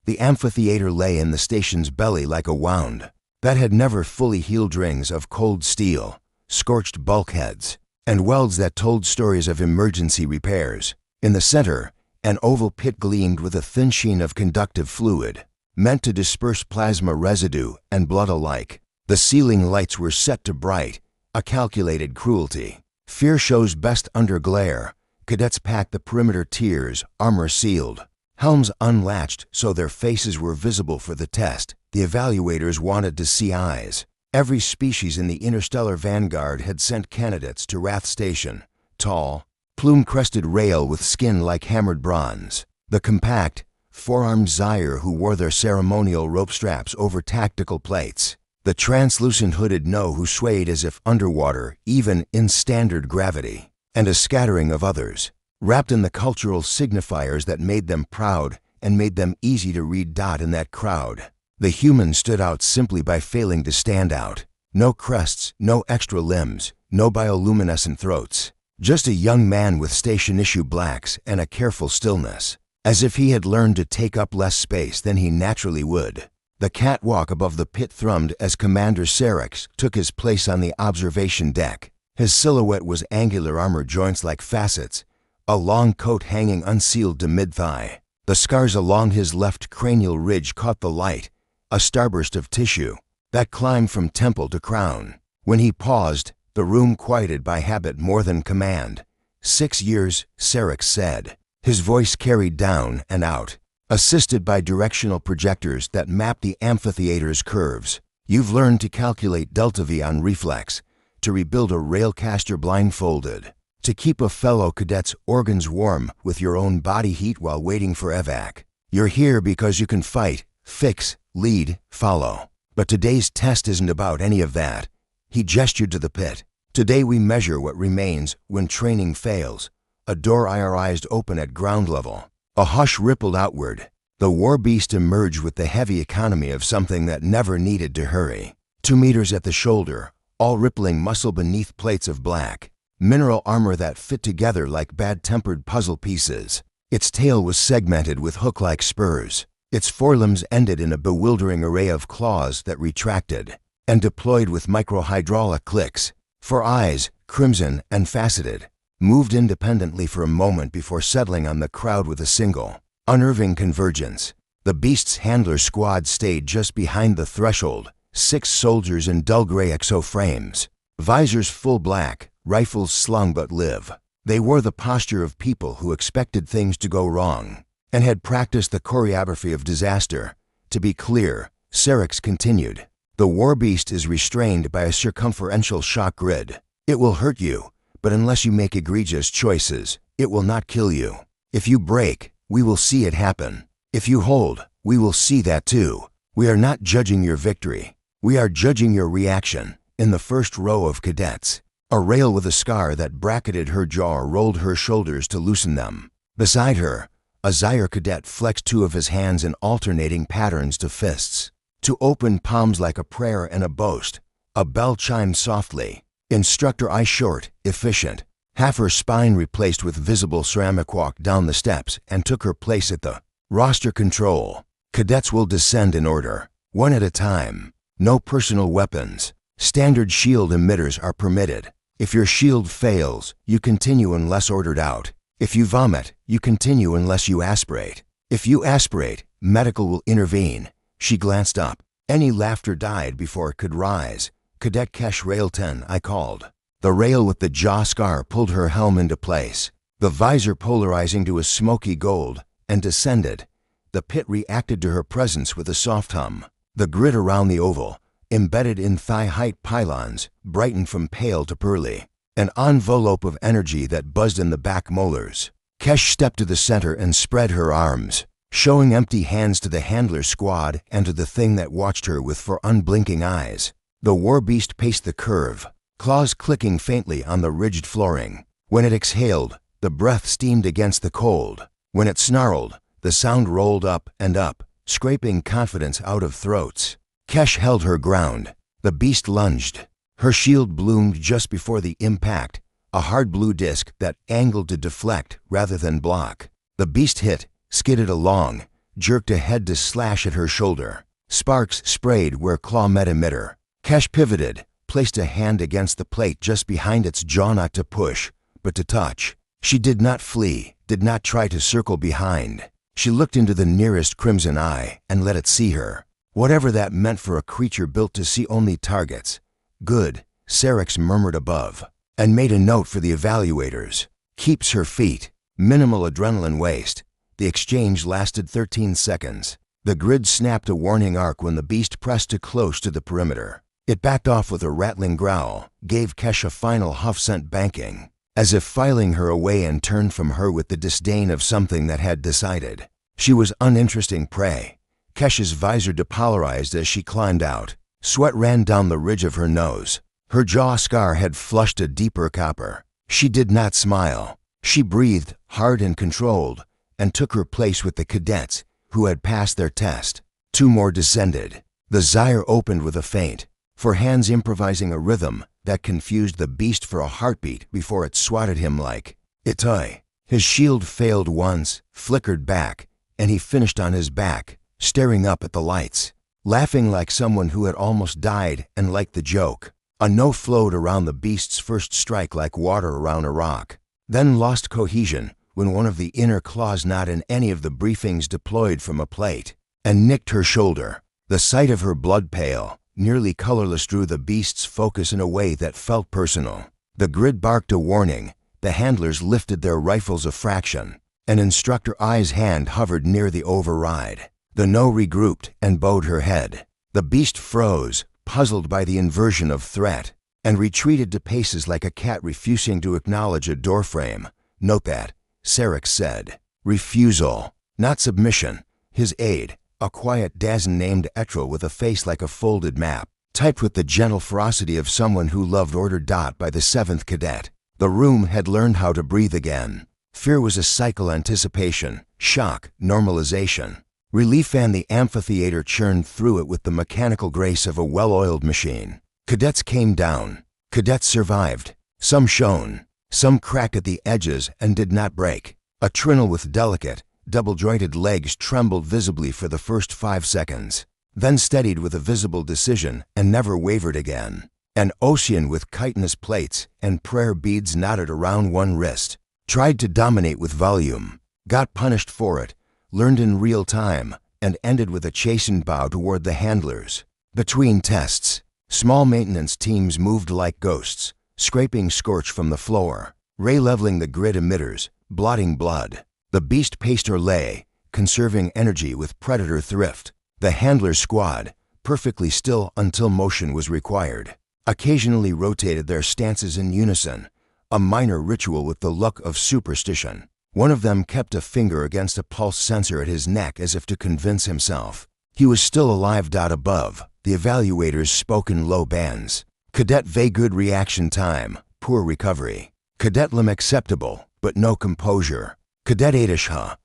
The amphitheater lay in the station's belly like a wound that had never fully healed, rings of cold steel, scorched bulkheads, and welds that told stories of emergency repairs. In the center, an oval pit gleamed with a thin sheen of conductive fluid, meant to disperse plasma residue and blood alike. The ceiling lights were set to bright, a calculated cruelty. Fear shows best under glare. Cadets packed the perimeter tiers, armor sealed, helms unlatched so their faces were visible for the test. The evaluators wanted to see eyes. Every species in the interstellar vanguard had sent candidates to Wrath Station. Tall, plume-crested rail with skin like hammered bronze. The compact, four-armed Zaire who wore their ceremonial rope straps over tactical plates. The translucent hooded No who swayed as if underwater, even in standard gravity. And a scattering of others, wrapped in the cultural signifiers that made them proud and made them easy to read. In that crowd, the humans stood out simply by failing to stand out. No crests, no extra limbs, no bioluminescent throats. Just a young man with station-issue blacks and a careful stillness, as if he had learned to take up less space than he naturally would. The catwalk above the pit thrummed as Commander Serex took his place on the observation deck. His silhouette was angular, armor joints like facets, a long coat hanging unsealed to mid-thigh. The scars along his left cranial ridge caught the light, a starburst of tissue that climbed from temple to crown. When he paused, the room quieted by habit more than command. 6 years, Serex said. His voice carried down and out, assisted by directional projectors that mapped the amphitheater's curves. You've learned to calculate delta V on reflex, to rebuild a railcaster blindfolded, to keep a fellow cadet's organs warm with your own body heat while waiting for evac. You're here because you can fight, fix, lead, follow. But today's test isn't about any of that. He gestured to the pit. Today we measure what remains when training fails. A door irised open at ground level. A hush rippled outward. The war beast emerged with the heavy economy of something that never needed to hurry. 2 meters at the shoulder, all rippling muscle beneath plates of black. Mineral armor that fit together like bad-tempered puzzle pieces. Its tail was segmented with hook-like spurs. Its forelimbs ended in a bewildering array of claws that retracted and deployed with micro-hydraulic clicks. For eyes, crimson and faceted, moved independently for a moment before settling on the crowd with a single, unnerving convergence. The beast's handler squad stayed just behind the threshold, 6 soldiers in dull gray exo frames, visors full black, rifles slung but live. They wore the posture of people who expected things to go wrong and had practiced the choreography of disaster. To be clear, Serex continued, the war beast is restrained by a circumferential shock grid. It will hurt you, but unless you make egregious choices, it will not kill you. If you break, we will see it happen. If you hold, we will see that too. We are not judging your victory. We are judging your reaction. In the first row of cadets, a rail with a scar that bracketed her jaw rolled her shoulders to loosen them. Beside her, a Zaire cadet flexed 2 of his hands in alternating patterns to fists. 2 open palms like a prayer and a boast. A bell chimed softly. Instructor eye short, efficient. Half her spine replaced with visible ceramic walked down the steps and took her place at the roster control. Cadets will descend in order, one at a time. No personal weapons. Standard shield emitters are permitted. If your shield fails, you continue unless ordered out. If you vomit, you continue unless you aspirate. If you aspirate, medical will intervene. She glanced up. Any laughter died before it could rise. Cadet Kesh Rail 10, I called. The rail with the jaw scar pulled her helm into place, the visor polarizing to a smoky gold, and descended. The pit reacted to her presence with a soft hum. The grid around the oval, embedded in thigh-height pylons, brightened from pale to pearly, an envelope of energy that buzzed in the back molars. Kesh stepped to the center and spread her arms, showing empty hands to the handler squad and to the thing that watched her with 4 unblinking eyes. The war beast paced the curve, claws clicking faintly on the ridged flooring. When it exhaled, the breath steamed against the cold. When it snarled, the sound rolled up and up, scraping confidence out of throats. Kesh held her ground. The beast lunged. Her shield bloomed just before the impact, a hard blue disc that angled to deflect rather than block. The beast hit, skidded along, jerked ahead to slash at her shoulder. Sparks sprayed where claw met emitter. Kesh pivoted, placed a hand against the plate just behind its jaw, not to push, but to touch. She did not flee, did not try to circle behind. She looked into the nearest crimson eye and let it see her. Whatever that meant for a creature built to see only targets. Good, Syrinx murmured above, and made a note for the evaluators. Keeps her feet. Minimal adrenaline waste. The exchange lasted 13 seconds. The grid snapped a warning arc when the beast pressed too close to the perimeter. It backed off with a rattling growl, gave Kesh a final huff, sent banking, as if filing her away, and turned from her with the disdain of something that had decided. She was uninteresting prey. Kesh's visor depolarized as she climbed out. Sweat ran down the ridge of her nose. Her jaw scar had flushed a deeper copper. She did not smile. She breathed, hard and controlled, and took her place with the cadets, who had passed their test. 2 more descended. The Zyre opened with a feint, for hands improvising a rhythm that confused the beast for a heartbeat before it swatted him like Itoi. His shield failed once, flickered back, and he finished on his back, staring up at the lights, laughing like someone who had almost died and liked the joke. A no flowed around the beast's first strike like water around a rock, then lost cohesion when one of the inner claws, not in any of the briefings, deployed from a plate and nicked her shoulder. The sight of her blood pale, nearly colorless, drew the beast's focus in a way that felt personal. The grid barked a warning. The handlers lifted their rifles a fraction. An instructor eye's hand hovered near the override. The no regrouped and bowed her head. The beast froze, puzzled by the inversion of threat, and retreated to paces like a cat refusing to acknowledge a doorframe. Note that, Syrinx said. Refusal, not submission. His aide, a quiet Dazn named Etrel with a face like a folded map, typed with the gentle ferocity of someone who loved order. By the 7th cadet, the room had learned how to breathe again. Fear was a cycle: anticipation, shock, normalization. Relief, and the amphitheater churned through it with the mechanical grace of a well-oiled machine. Cadets came down. Cadets survived. Some shone. Some cracked at the edges and did not break. A Trinal with delicate, double-jointed legs trembled visibly for the first 5 seconds, then steadied with a visible decision and never wavered again. An Ocean with chitinous plates and prayer beads knotted around one wrist. Tried to dominate with volume. Got punished for it. Learned in real time, and ended with a chastened bow toward the handlers. Between tests, small maintenance teams moved like ghosts, scraping scorch from the floor, ray-leveling the grid emitters, blotting blood. The beast paced or lay, conserving energy with predator thrift. The handler squad, perfectly still until motion was required, occasionally rotated their stances in unison, a minor ritual with the look of superstition. One of them kept a finger against a pulse sensor at his neck as if to convince himself he was still alive. Above, the evaluators spoke in low bands. Cadet V, good reaction time, poor recovery. Cadet Lim, acceptable, but no composure. Cadet Adishha.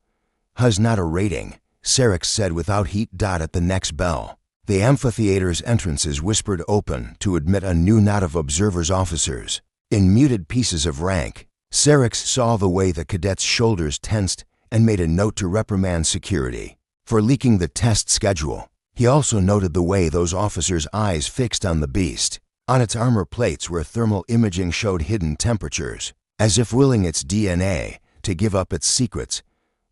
Has not a rating, Syrinx said without heat. At the next bell, the amphitheater's entrances whispered open to admit a new knot of observers, officers, in muted pieces of rank. Syrinx saw the way the cadets' shoulders tensed and made a note to reprimand security for leaking the test schedule. He also noted the way those officers' eyes fixed on the beast, on its armor plates where thermal imaging showed hidden temperatures, as if willing its DNA to give up its secrets.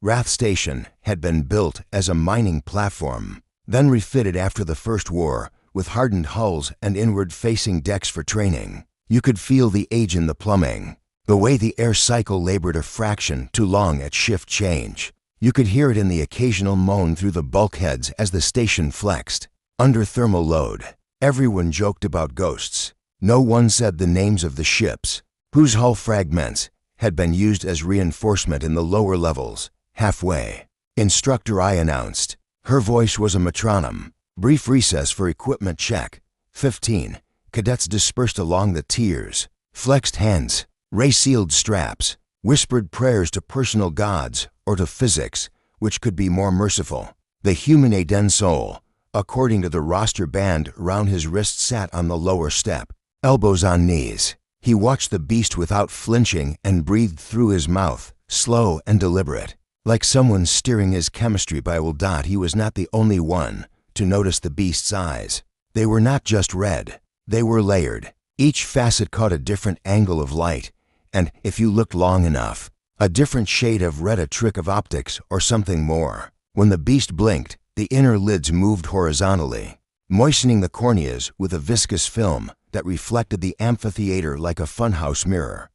Wrath Station had been built as a mining platform, then refitted after the First War with hardened hulls and inward-facing decks for training. You could feel the age in the plumbing. The way the air cycle labored a fraction too long at shift change. You could hear it in the occasional moan through the bulkheads as the station flexed under thermal load. Everyone joked about ghosts. No one said the names of the ships, whose hull fragments had been used as reinforcement in the lower levels. Halfway, Instructor I announced. Her voice was a metronome. Brief recess for equipment check. 15. Cadets dispersed along the tiers, flexed hands, ray-sealed straps, whispered prayers to personal gods or to physics, which could be more merciful. The human Aden soul, according to the roster band around his wrist, sat on the lower step, elbows on knees. He watched the beast without flinching and breathed through his mouth, slow and deliberate. Like someone steering his chemistry by will. He was not the only one to notice the beast's eyes. They were not just red, they were layered. Each facet caught a different angle of light, and, if you looked long enough, a different shade of red, a trick of optics or something more. When the beast blinked, the inner lids moved horizontally, moistening the corneas with a viscous film that reflected the amphitheater like a funhouse mirror.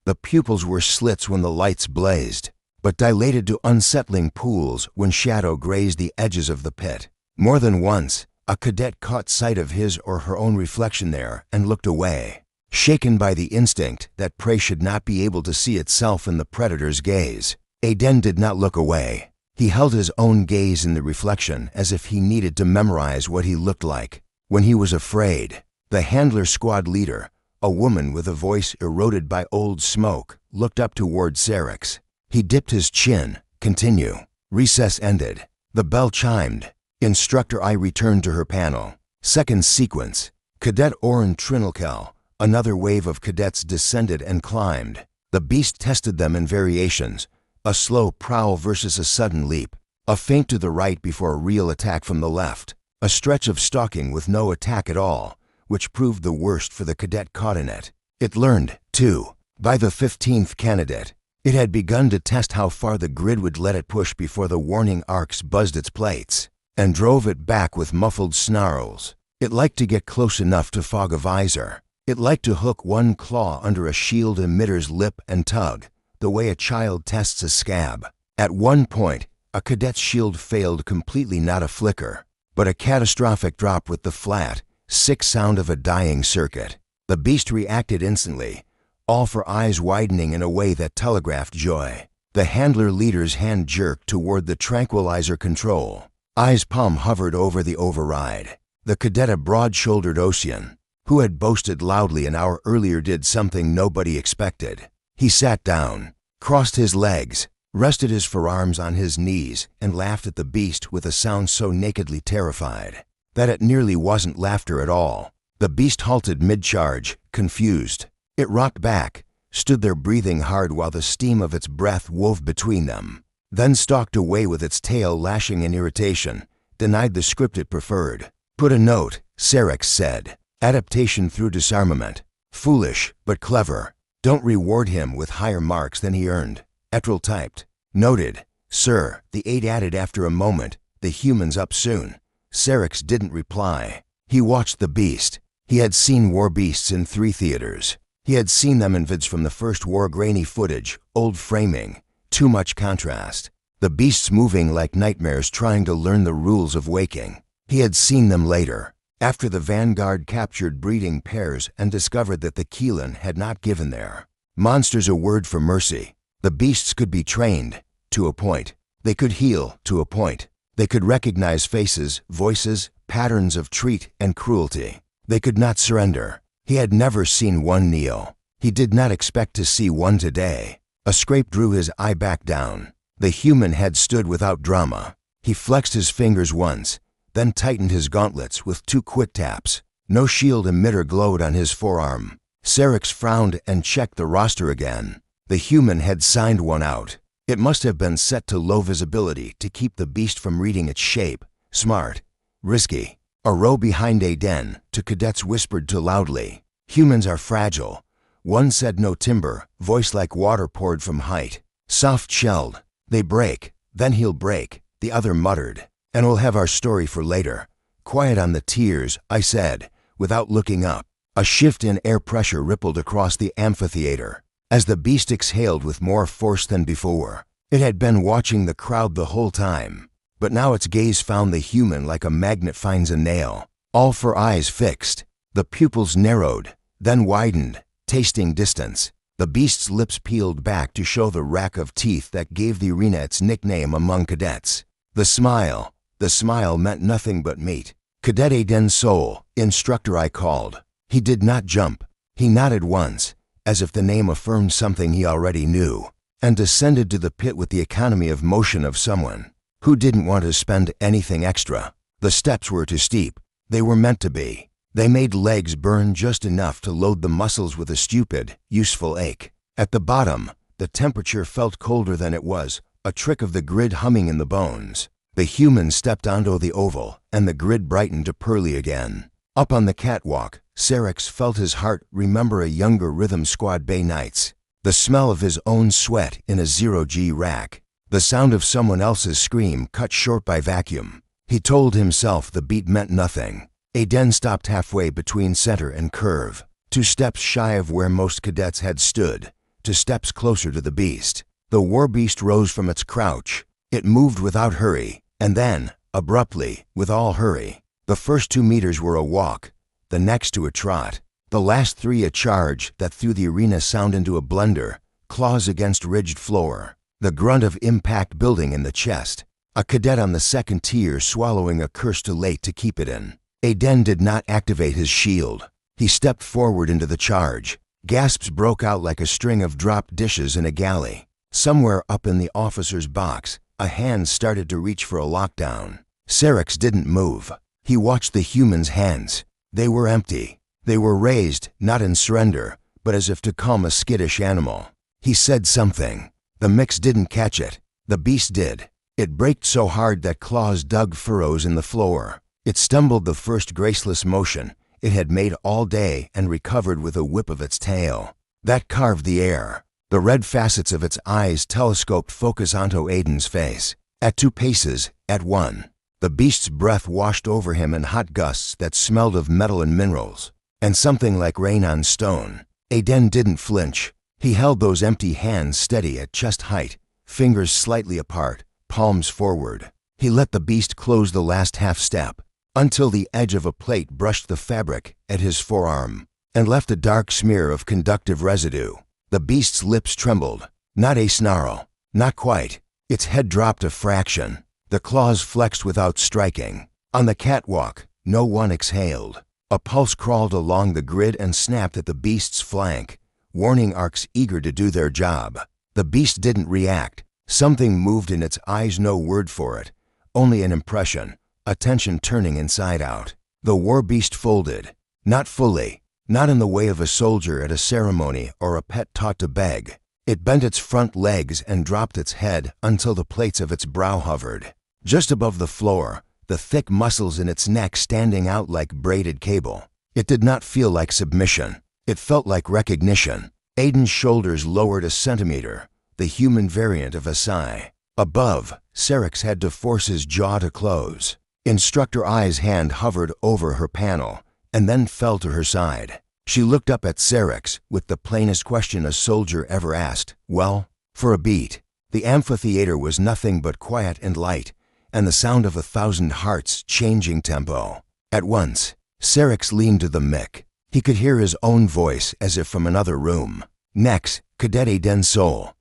The pupils were slits when the lights blazed, but dilated to unsettling pools when shadow grazed the edges of the pit. More than once, a cadet caught sight of his or her own reflection there and looked away, shaken by the instinct that prey should not be able to see itself in the predator's gaze. Aiden did not look away. He held his own gaze in the reflection as if he needed to memorize what he looked like. When he was afraid, the handler squad leader, a woman with a voice eroded by old smoke, looked up toward Syrinx. He dipped his chin. Continue. Recess ended. The bell chimed. Instructor I returned to her panel. Second sequence. Cadet Oren Trinalkel. Another wave of cadets descended and climbed. The beast tested them in variations. A slow prowl versus a sudden leap. A feint to the right before a real attack from the left. A stretch of stalking with no attack at all, which proved the worst for the cadet caught in it. It learned, too. By the 15th candidate, it had begun to test how far the grid would let it push before the warning arcs buzzed its plates and drove it back with muffled snarls. It liked to get close enough to fog a visor. It liked to hook one claw under a shield emitter's lip and tug, the way a child tests a scab. At one point, a cadet's shield failed completely, not a flicker, but a catastrophic drop with the flat, sick sound of a dying circuit. The beast reacted instantly, all for eyes widening in a way that telegraphed joy. The handler leader's hand jerked toward the tranquilizer control. Eyes palm hovered over the override. The cadet, a broad-shouldered Ocean, who had boasted loudly an hour earlier, did something nobody expected. He sat down, crossed his legs, rested his forearms on his knees, and laughed at the beast with a sound so nakedly terrified that it nearly wasn't laughter at all. The beast halted mid-charge, confused. It rocked back, stood there breathing hard while the steam of its breath wove between them, then stalked away with its tail lashing in irritation, denied the script it preferred. Put a note, Syrinx said. Adaptation through disarmament. Foolish, but clever. Don't reward him with higher marks than he earned. Etrel typed. Noted, sir, the 8 added after a moment. The human's up soon. Syrinx didn't reply. He watched the beast. He had seen war beasts in 3 theaters. He had seen them in vids from the first war, grainy footage, old framing, too much contrast. The beasts moving like nightmares trying to learn the rules of waking. He had seen them later, after the Vanguard captured breeding pairs and discovered that the Keelan had not given their monsters a word for mercy. The beasts could be trained, to a point. They could heal, to a point. They could recognize faces, voices, patterns of treat and cruelty. They could not surrender. He had never seen one kneel. He did not expect to see one today. A scrape drew his eye back down. The human had stood without drama. He flexed his fingers once, then tightened his gauntlets with 2 quick taps. No shield emitter glowed on his forearm. Syrinx frowned and checked the roster again. The human had signed one out. It must have been set to low visibility to keep the beast from reading its shape. Smart. Risky. A row behind Aiden, 2 cadets whispered too loudly. Humans are fragile. One said no timber, voice like water poured from height. Soft-shelled. They break, then he'll break, the other muttered. And we'll have our story for later. Quiet on the tears, I said, without looking up. A shift in air pressure rippled across the amphitheater as the beast exhaled with more force than before. It had been watching the crowd the whole time, but now its gaze found the human like a magnet finds a nail. All 4 eyes fixed. The pupils narrowed, then widened, tasting distance. The beast's lips peeled back to show the rack of teeth that gave the arena its nickname among cadets. The smile meant nothing but meat. Cadet Aiden's soul, instructor I called. He did not jump. He nodded once, as if the name affirmed something he already knew, and descended to the pit with the economy of motion of someone who didn't want to spend anything extra. The steps were too steep. They were meant to be. They made legs burn just enough to load the muscles with a stupid, useful ache. At the bottom, the temperature felt colder than it was, a trick of the grid humming in the bones. The human stepped onto the oval, and the grid brightened to pearly again. Up on the catwalk, Syrinx felt his heart remember a younger Rhythm Squad Bay nights. The smell of his own sweat in a zero-G rack. The sound of someone else's scream cut short by vacuum. He told himself the beat meant nothing. Aiden stopped halfway between center and curve, 2 steps shy of where most cadets had stood, 2 steps closer to the beast. The war beast rose from its crouch. It moved without hurry, and then, abruptly, with all hurry. The first 2 meters were a walk, the next to a trot. The last 3 a charge that threw the arena sound into a blender, claws against ridged floor, the grunt of impact building in the chest. A cadet on the second tier swallowing a curse too late to keep it in. Aiden did not activate his shield. He stepped forward into the charge. Gasps broke out like a string of dropped dishes in a galley. Somewhere up in the officer's box, a hand started to reach for a lockdown. Syrinx didn't move. He watched the human's hands. They were empty. They were raised, not in surrender, but as if to calm a skittish animal. He said something. The mix didn't catch it. The beast did. It braked so hard that claws dug furrows in the floor. It stumbled the first graceless motion it had made all day and recovered with a whip of its tail. That carved the air. The red facets of its eyes telescoped focus onto Aiden's face. At 2 paces, at 1. The beast's breath washed over him in hot gusts that smelled of metal and minerals. And something like rain on stone. Aiden didn't flinch. He held those empty hands steady at chest height, fingers slightly apart, palms forward. He let the beast close the last half step, until the edge of a plate brushed the fabric at his forearm, and left a dark smear of conductive residue. The beast's lips trembled. Not a snarl. Not quite. Its head dropped a fraction. The claws flexed without striking. On the catwalk, no one exhaled. A pulse crawled along the grid and snapped at the beast's flank, warning Orcs eager to do their job. The beast didn't react. Something moved in its eyes, no word for it, only an impression, attention turning inside out. The war beast folded. Not fully, not in the way of a soldier at a ceremony or a pet taught to beg. It bent its front legs and dropped its head until the plates of its brow hovered. Just above the floor, the thick muscles in its neck standing out like braided cable. It did not feel like submission. It felt like recognition. Aiden's shoulders lowered a centimeter, the human variant of a sigh. Above, Syrinx had to force his jaw to close. Instructor I's hand hovered over her panel, and then fell to her side. She looked up at Syrinx with the plainest question a soldier ever asked. Well, for a beat. The amphitheater was nothing but quiet and light, and the sound of 1,000 hearts changing tempo. At once, Syrinx leaned to the mic. He could hear his own voice as if from another room. Next, Cadet Aiden Soul.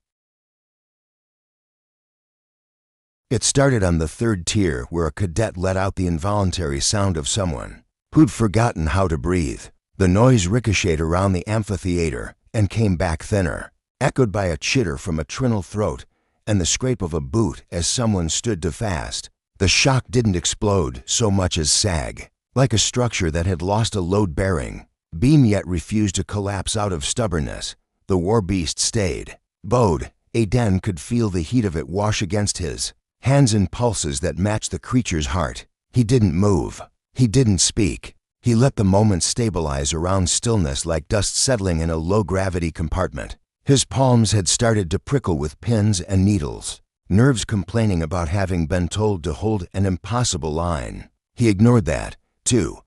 It started on the 3rd tier where a cadet let out the involuntary sound of someone who'd forgotten how to breathe. The noise ricocheted around the amphitheater and came back thinner, echoed by a chitter from a trinal throat and the scrape of a boot as someone stood to fast. The shock didn't explode so much as sag, like a structure that had lost a load bearing. Beam yet refused to collapse out of stubbornness. The war beast stayed. Bowed, Aiden could feel the heat of it wash against his hands in pulses that matched the creature's heart. He didn't move. He didn't speak. He let the moment stabilize around stillness like dust settling in a low-gravity compartment. His palms had started to prickle with pins and needles, nerves complaining about having been told to hold an impossible line. He ignored that, too.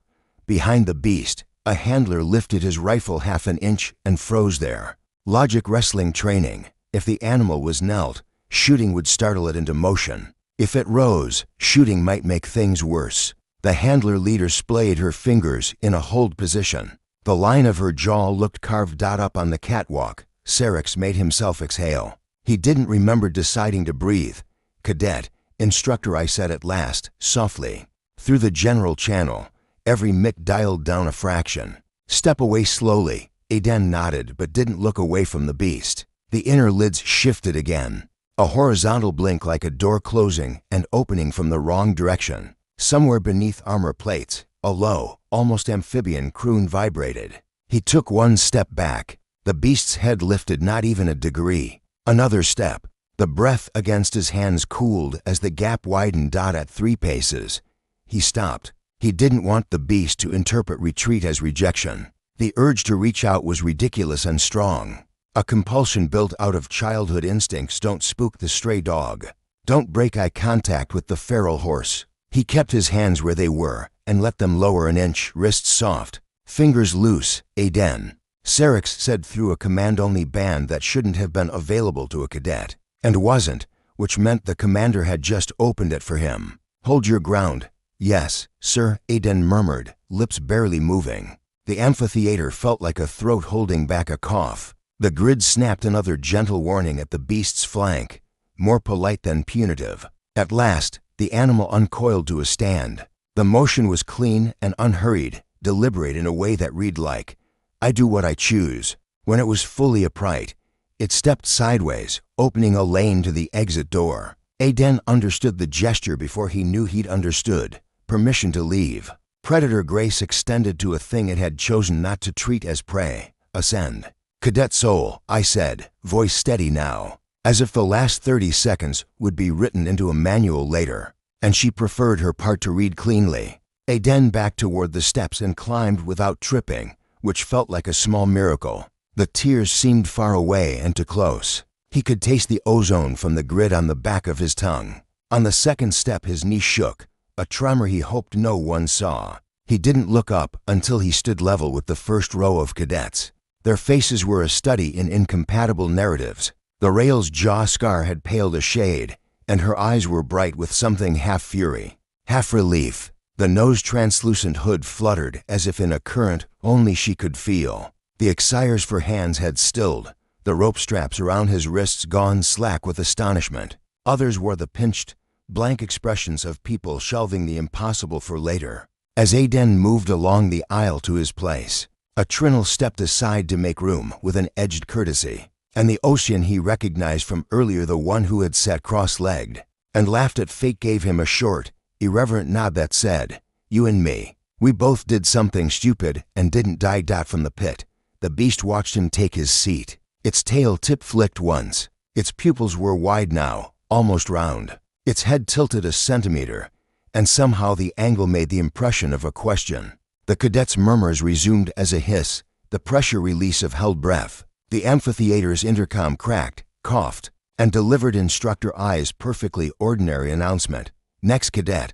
Behind the beast, a handler lifted his rifle half an inch and froze there. Logic wrestling training. If the animal was knelt, shooting would startle it into motion. If it rose, shooting might make things worse. The handler leader splayed her fingers in a hold position. The line of her jaw looked carved out up on the catwalk. Syrinx made himself exhale. He didn't remember deciding to breathe. Cadet, instructor, I said at last, softly. Through the general channel, every mic dialed down a fraction. Step away slowly. Aiden nodded but didn't look away from the beast. The inner lids shifted again. A horizontal blink like a door closing and opening from the wrong direction. Somewhere beneath armor plates, a low, almost amphibian croon vibrated. He took one step back. The beast's head lifted not even a degree. Another step. The breath against his hands cooled as the gap widened at 3 paces. He stopped. He didn't want the beast to interpret retreat as rejection. The urge to reach out was ridiculous and strong. A compulsion built out of childhood instincts. Don't spook the stray dog. Don't break eye contact with the feral horse. He kept his hands where they were and let them lower an inch, wrists soft, fingers loose. Aiden, Sarix said through a command-only band that shouldn't have been available to a cadet, and wasn't, which meant the commander had just opened it for him. Hold your ground. Yes, sir, Aiden murmured, lips barely moving. The amphitheater felt like a throat holding back a cough. The grid snapped another gentle warning at the beast's flank, more polite than punitive. At last, the animal uncoiled to a stand. The motion was clean and unhurried, deliberate in a way that read like, I do what I choose. When it was fully upright, it stepped sideways, opening a lane to the exit door. Aiden understood the gesture before he knew he'd understood. Permission to leave. Predator grace extended to a thing it had chosen not to treat as prey. Ascend. Cadet soul, I said, voice steady now, as if the last 30 seconds would be written into a manual later, and she preferred her part to read cleanly. Aiden backed toward the steps and climbed without tripping, which felt like a small miracle. The tears seemed far away and too close. He could taste the ozone from the grid on the back of his tongue. On the second step his knee shook, a tremor he hoped no one saw. He didn't look up until he stood level with the first row of cadets. Their faces were a study in incompatible narratives. The rail's jaw scar had paled a shade, and her eyes were bright with something half fury, half relief. The nose translucent hood fluttered as if in a current only she could feel. The exires for hands had stilled, the rope straps around his wrists gone slack with astonishment. Others wore the pinched, blank expressions of people shelving the impossible for later. As Aiden moved along the aisle to his place, a Trinal stepped aside to make room with an edged courtesy, and the Ocean he recognized from earlier, the one who had sat cross-legged and laughed at fate, gave him a short, irreverent nod that said, you and me, we both did something stupid and didn't die. From the pit, the beast watched him take his seat. Its tail tip flicked once. Its pupils were wide now, almost round. Its head tilted a centimeter, and somehow the angle made the impression of a question. The cadet's murmurs resumed as a hiss, the pressure release of held breath. The amphitheater's intercom cracked, coughed, and delivered Instructor I's perfectly ordinary announcement. Next cadet.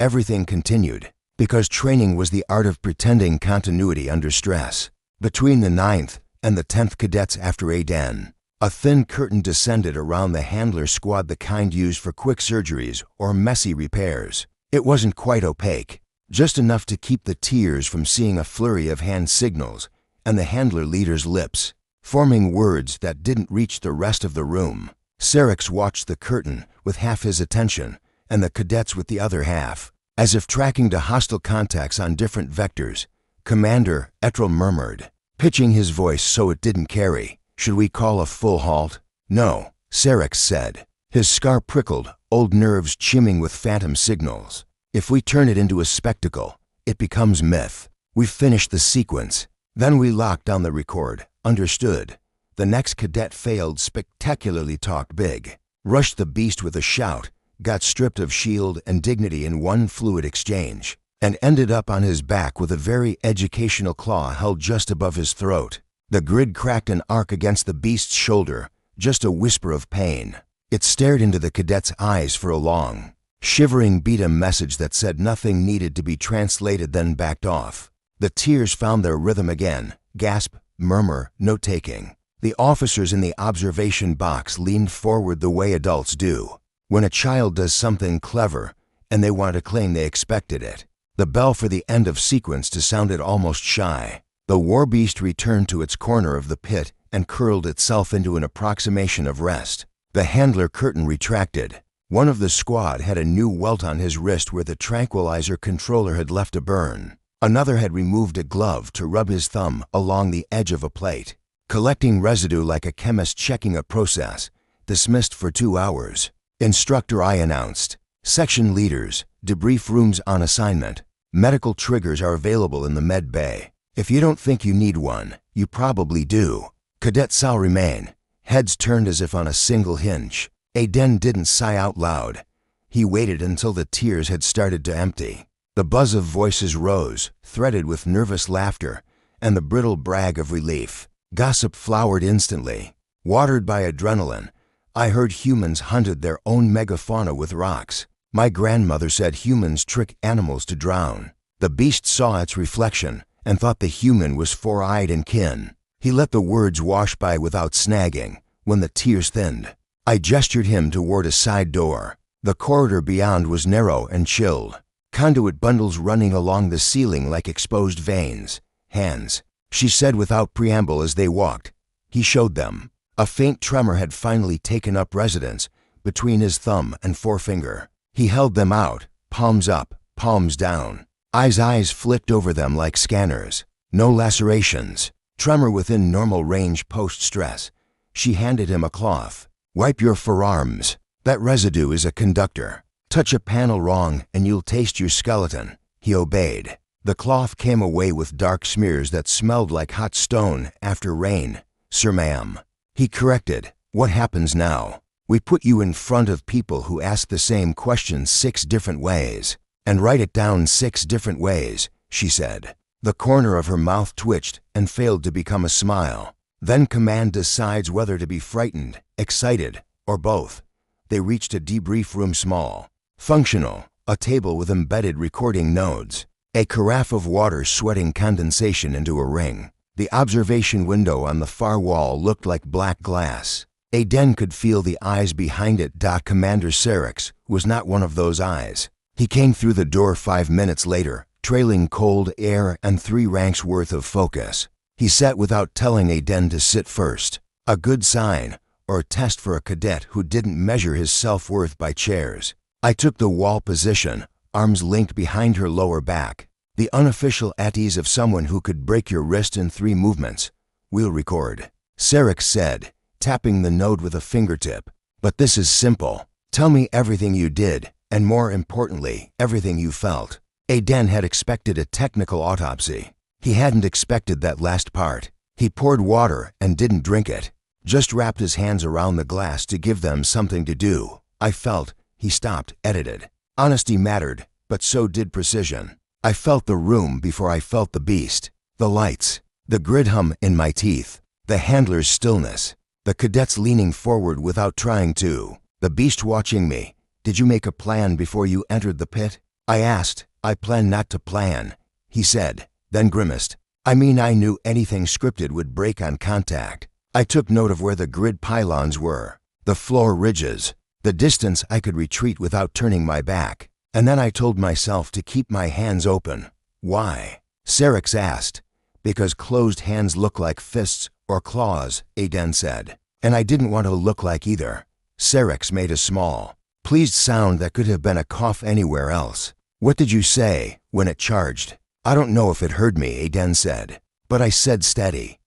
Everything continued, because training was the art of pretending continuity under stress. Between the 9th and the 10th cadets after Aiden, a thin curtain descended around the handler squad, the kind used for quick surgeries or messy repairs. It wasn't quite opaque, just enough to keep the tears from seeing a flurry of hand signals and the handler leader's lips, forming words that didn't reach the rest of the room. Sarix watched the curtain with half his attention and the cadets with the other half, as if tracking to hostile contacts on different vectors. Commander, Etrel murmured, pitching his voice so it didn't carry. Should we call a full halt? No, Sarix said. His scar prickled, old nerves chimming with phantom signals. If we turn it into a spectacle, it becomes myth. We've finished the sequence. Then we locked down the record. Understood. The next cadet failed spectacularly, talked big, rushed the beast with a shout, got stripped of shield and dignity in one fluid exchange, and ended up on his back with a very educational claw held just above his throat. The grid cracked an arc against the beast's shoulder, just a whisper of pain. It stared into the cadet's eyes for a long, shivering beat, a message that said nothing needed to be translated, then backed off. The tears found their rhythm again, gasp, murmur, note-taking. The officers in the observation box leaned forward the way adults do when a child does something clever and they want to claim they expected it. The bell for the end of sequence sounded almost shy. The war beast returned to its corner of the pit and curled itself into an approximation of rest. The handler curtain retracted. One of the squad had a new welt on his wrist where the tranquilizer controller had left a burn. Another had removed a glove to rub his thumb along the edge of a plate, collecting residue like a chemist checking a process. Dismissed for 2 hours. Instructor I announced. Section leaders, debrief rooms on assignment. Medical triggers are available in the med bay. If you don't think you need one, you probably do. Cadet Sal remain. Heads turned as if on a single hinge. Aiden didn't sigh out loud. He waited until the tears had started to empty. The buzz of voices rose, threaded with nervous laughter, and the brittle brag of relief. Gossip flowered instantly. Watered by adrenaline, I heard humans hunted their own megafauna with rocks. My grandmother said humans trick animals to drown. The beast saw its reflection and thought the human was four-eyed and kin. He let the words wash by without snagging. When the tears thinned, I gestured him toward a side door. The corridor beyond was narrow and chilled. Conduit bundles running along the ceiling like exposed veins. Hands, she said without preamble as they walked. He showed them. A faint tremor had finally taken up residence between his thumb and forefinger. He held them out, palms up, palms down. Eyes flicked over them like scanners. No lacerations. Tremor within normal range post-stress. She handed him a cloth. Wipe your forearms. That residue is a conductor. Touch a panel wrong and you'll taste your skeleton. He obeyed. The cloth came away with dark smears that smelled like hot stone after rain. Sir, ma'am. He corrected. What happens now? We put you in front of people who ask the same question 6 different ways. And write it down 6 different ways, she said. The corner of her mouth twitched and failed to become a smile. Then command decides whether to be frightened, excited, or both. They reached a debrief room small. Functional, a table with embedded recording nodes. A carafe of water sweating condensation into a ring. The observation window on the far wall looked like black glass. Aiden could feel the eyes behind it. Commander Syrinx was not one of those eyes. He came through the door 5 minutes later, trailing cold air and 3 ranks worth of focus. He sat without telling Aiden to sit first. A good sign, or test for a cadet who didn't measure his self-worth by chairs. I took the wall position, arms linked behind her lower back. The unofficial at ease of someone who could break your wrist in 3 movements. We'll record. Syrinx said, tapping the node with a fingertip. But this is simple. Tell me everything you did, and more importantly, everything you felt. Aiden had expected a technical autopsy. He hadn't expected that last part. He poured water and didn't drink it. Just wrapped his hands around the glass to give them something to do. I felt. He stopped, edited. Honesty mattered, but so did precision. I felt the room before I felt the beast. The lights, the grid hum in my teeth, the handler's stillness, the cadets leaning forward without trying to, the beast watching me. Did you make a plan before you entered the pit? I asked. I planned not to plan, he said, then grimaced. I mean, I knew anything scripted would break on contact. I took note of where the grid pylons were, the floor ridges, the distance I could retreat without turning my back. And then I told myself to keep my hands open. Why? Syrinx asked. Because closed hands look like fists or claws, Aiden said. And I didn't want to look like either. Syrinx made a small, pleased sound that could have been a cough anywhere else. What did you say when it charged? I don't know if it heard me, Aiden said. But I said steady.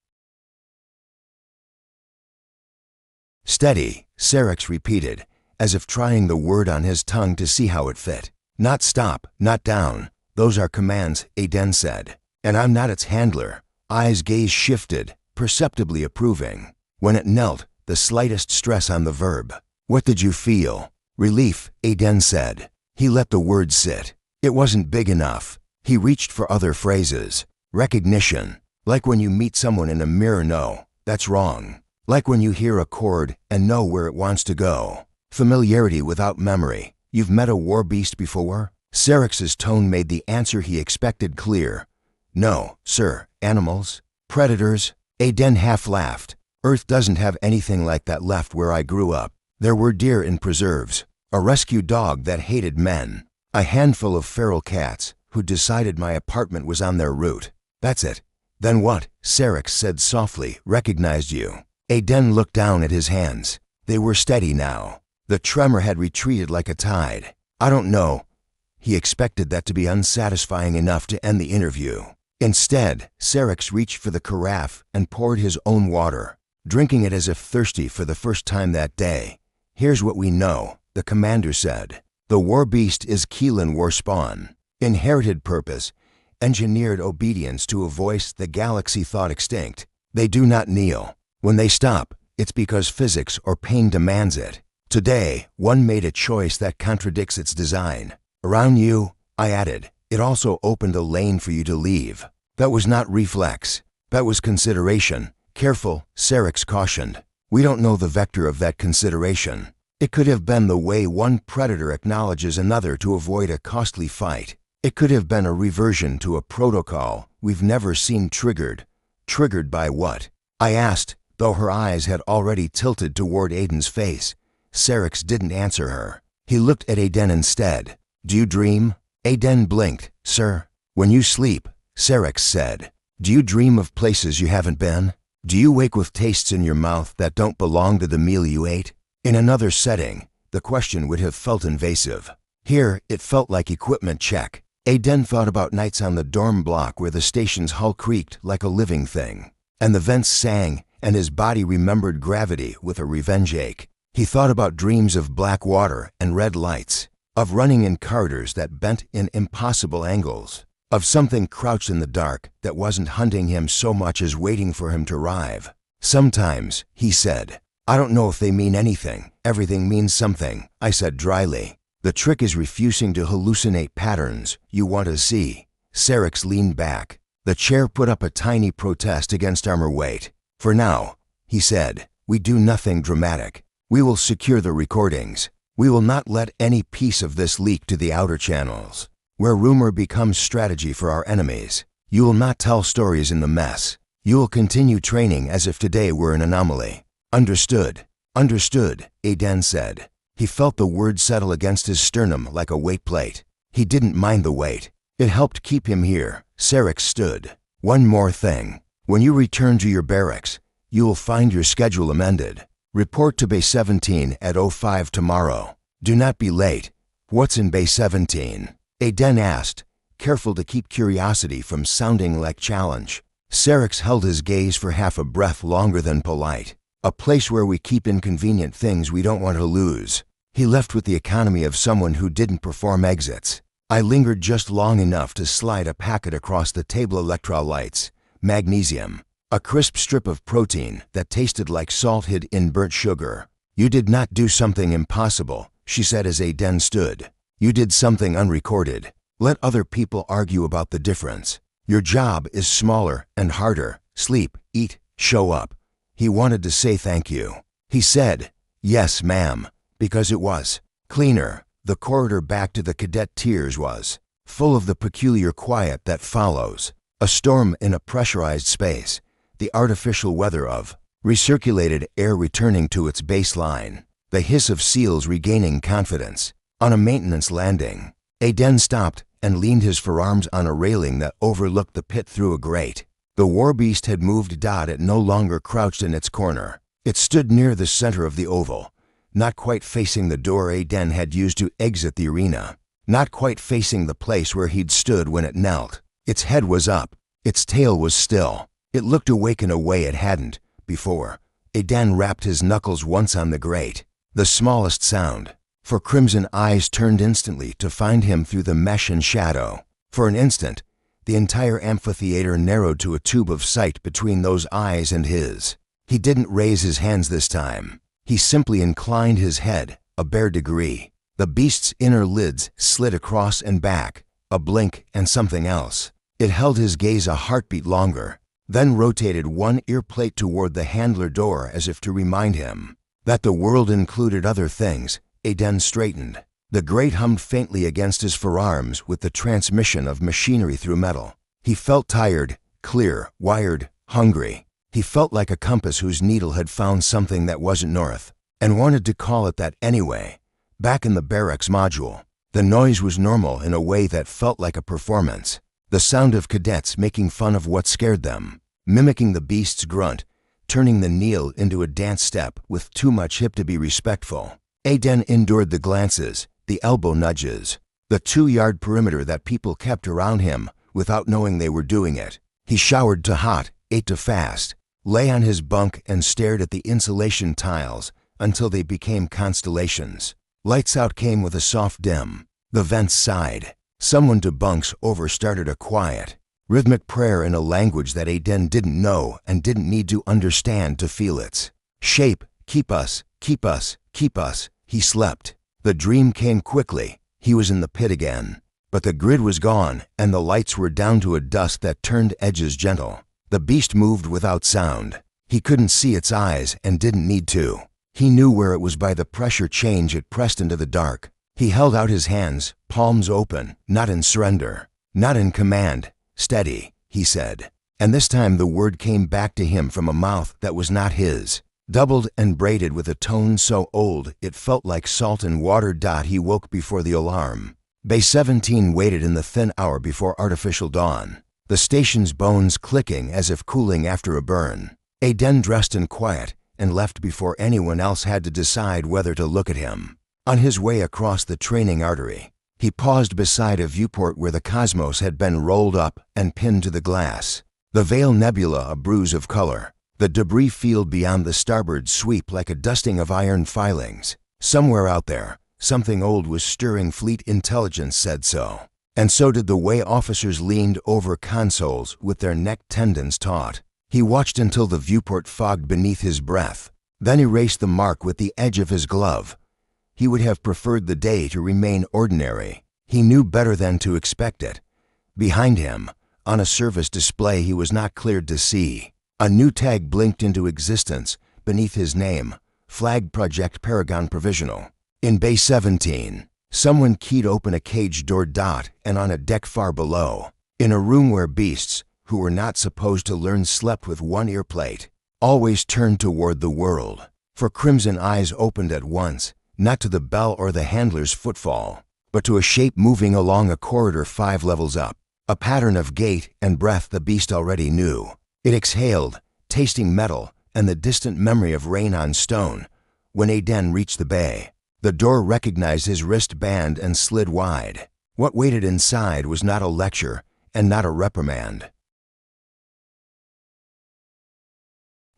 Steady, Syrinx repeated, as if trying the word on his tongue to see how it fit. Not stop, not down. Those are commands, Aiden said. And I'm not its handler. Eyes gaze shifted, perceptibly approving. When it knelt, the slightest stress on the verb. What did you feel? Relief, Aiden said. He let the word sit. It wasn't big enough. He reached for other phrases. Recognition. Like when you meet someone in a mirror. No, that's wrong. Like when you hear a chord and know where it wants to go. Familiarity without memory. You've met a war beast before? Syrinx's tone made the answer he expected clear. No, sir. Animals? Predators? Aiden half laughed. Earth doesn't have anything like that left where I grew up. There were deer in preserves. A rescue dog that hated men. A handful of feral cats who decided my apartment was on their route. That's it. Then what? Syrinx said softly. Recognized you. Aiden looked down at his hands. They were steady now. The tremor had retreated like a tide. I don't know. He expected that to be unsatisfying enough to end the interview. Instead, Syrinx reached for the carafe and poured his own water, drinking it as if thirsty for the first time that day. Here's what we know, the commander said. The war beast is Keelan war spawn. Inherited purpose, engineered obedience to a voice the galaxy thought extinct. They do not kneel. When they stop, it's because physics or pain demands it. Today, one made a choice that contradicts its design. Around you, I added, it also opened a lane for you to leave. That was not reflex. That was consideration. Careful, Syrinx cautioned. We don't know the vector of that consideration. It could have been the way one predator acknowledges another to avoid a costly fight. It could have been a reversion to a protocol we've never seen triggered. Triggered by what? I asked, though her eyes had already tilted toward Aiden's face. Syrinx didn't answer her. He looked at Aiden instead. Do you dream? Aiden blinked. Sir, when you sleep, Syrinx said. Do you dream of places you haven't been? Do you wake with tastes in your mouth that don't belong to the meal you ate? In another setting, the question would have felt invasive. Here, it felt like equipment check. Aiden thought about nights on the dorm block where the station's hull creaked like a living thing, and the vents sang, and his body remembered gravity with a revenge ache. He thought about dreams of black water and red lights, of running in corridors that bent in impossible angles, of something crouched in the dark that wasn't hunting him so much as waiting for him to arrive. Sometimes, he said. I don't know if they mean anything. Everything means something, I said dryly. The trick is refusing to hallucinate patterns you want to see. Syrinx leaned back. The chair put up a tiny protest against armor weight. For now, he said, we do nothing dramatic. We will secure the recordings. We will not let any piece of this leak to the outer channels, where rumor becomes strategy for our enemies. You will not tell stories in the mess. You will continue training as if today were an anomaly. Understood. Understood, Aiden said. He felt the word settle against his sternum like a weight plate. He didn't mind the weight. It helped keep him here. Syrinx stood. One more thing. When you return to your barracks, you will find your schedule amended. Report to Bay 17 at 05 tomorrow. Do not be late. What's in Bay 17? Aiden asked, careful to keep curiosity from sounding like challenge. Syrinx held his gaze for half a breath longer than polite. A place where we keep inconvenient things we don't want to lose. He left with the economy of someone who didn't perform exits. I lingered just long enough to slide a packet across the table. Electrolytes, magnesium, a crisp strip of protein that tasted like salt hid in burnt sugar. You did not do something impossible, she said as Aiden stood. You did something unrecorded. Let other people argue about the difference. Your job is smaller and harder. Sleep, eat, show up. He wanted to say thank you. He said, yes, ma'am, because it was cleaner. The corridor back to the cadet tiers was full of the peculiar quiet that follows a storm in a pressurized space, the artificial weather of recirculated air returning to its baseline, the hiss of seals regaining confidence. On a maintenance landing, Aiden stopped and leaned his forearms on a railing that overlooked the pit through a grate. The warbeast had moved. It no longer crouched in its corner. It stood near the center of the oval, not quite facing the door Aiden had used to exit the arena, not quite facing the place where he'd stood when it knelt. Its head was up. Its tail was still. It looked awake in a way it hadn't before. Aiden rapped his knuckles once on the grate, the smallest sound, for crimson eyes turned instantly to find him through the mesh and shadow. For an instant, the entire amphitheater narrowed to a tube of sight between those eyes and his. He didn't raise his hands this time. He simply inclined his head a bare degree. The beast's inner lids slid across and back, a blink and something else. It held his gaze a heartbeat longer, then rotated one ear plate toward the handler door as if to remind him that the world included other things. Aiden straightened. The grate hummed faintly against his forearms with the transmission of machinery through metal. He felt tired, clear, wired, hungry. He felt like a compass whose needle had found something that wasn't north, and wanted to call it that anyway. Back in the barracks module, the noise was normal in a way that felt like a performance. The sound of cadets making fun of what scared them, mimicking the beast's grunt, turning the kneel into a dance step with too much hip to be respectful. Aiden endured the glances, the elbow nudges, the 2-yard perimeter that people kept around him without knowing they were doing it. He showered to hot, ate to fast, lay on his bunk and stared at the insulation tiles until they became constellations. Lights out came with a soft dim. The vents sighed. Someone to bunks over started a quiet, rhythmic prayer in a language that Aiden didn't know and didn't need to understand to feel it. Shape, keep us, keep us, keep us. He slept. The dream came quickly. He was in the pit again. But the grid was gone, and the lights were down to a dusk that turned edges gentle. The beast moved without sound. He couldn't see its eyes and didn't need to. He knew where it was by the pressure change it pressed into the dark. He held out his hands, palms open, not in surrender, not in command. Steady, he said. And this time the word came back to him from a mouth that was not his. Doubled and braided with a tone so old it felt like salt and water. He woke before the alarm. Bay 17 waited in the thin hour before artificial dawn, the station's bones clicking as if cooling after a burn. Aiden dressed in quiet and left before anyone else had to decide whether to look at him. On his way across the training artery, he paused beside a viewport where the cosmos had been rolled up and pinned to the glass. The Veil Nebula a bruise of color. The debris field beyond the starboard sweep like a dusting of iron filings. Somewhere out there, something old was stirring. Fleet intelligence said so. And so did the way officers leaned over consoles with their neck tendons taut. He watched until the viewport fogged beneath his breath, then erased the mark with the edge of his glove. He would have preferred the day to remain ordinary. He knew better than to expect it. Behind him, on a service display he was not cleared to see, a new tag blinked into existence beneath his name, Flag Project Paragon Provisional. In Bay 17, someone keyed open a cage door. And on a deck far below, in a room where beasts, who were not supposed to learn, slept with one ear plate, always turned toward the world. For crimson eyes opened at once, not to the bell or the handler's footfall, but to a shape moving along a corridor 5 levels up, a pattern of gait and breath the beast already knew. It exhaled, tasting metal and the distant memory of rain on stone. When Aiden reached the bay, the door recognized his wristband and slid wide. What waited inside was not a lecture and not a reprimand.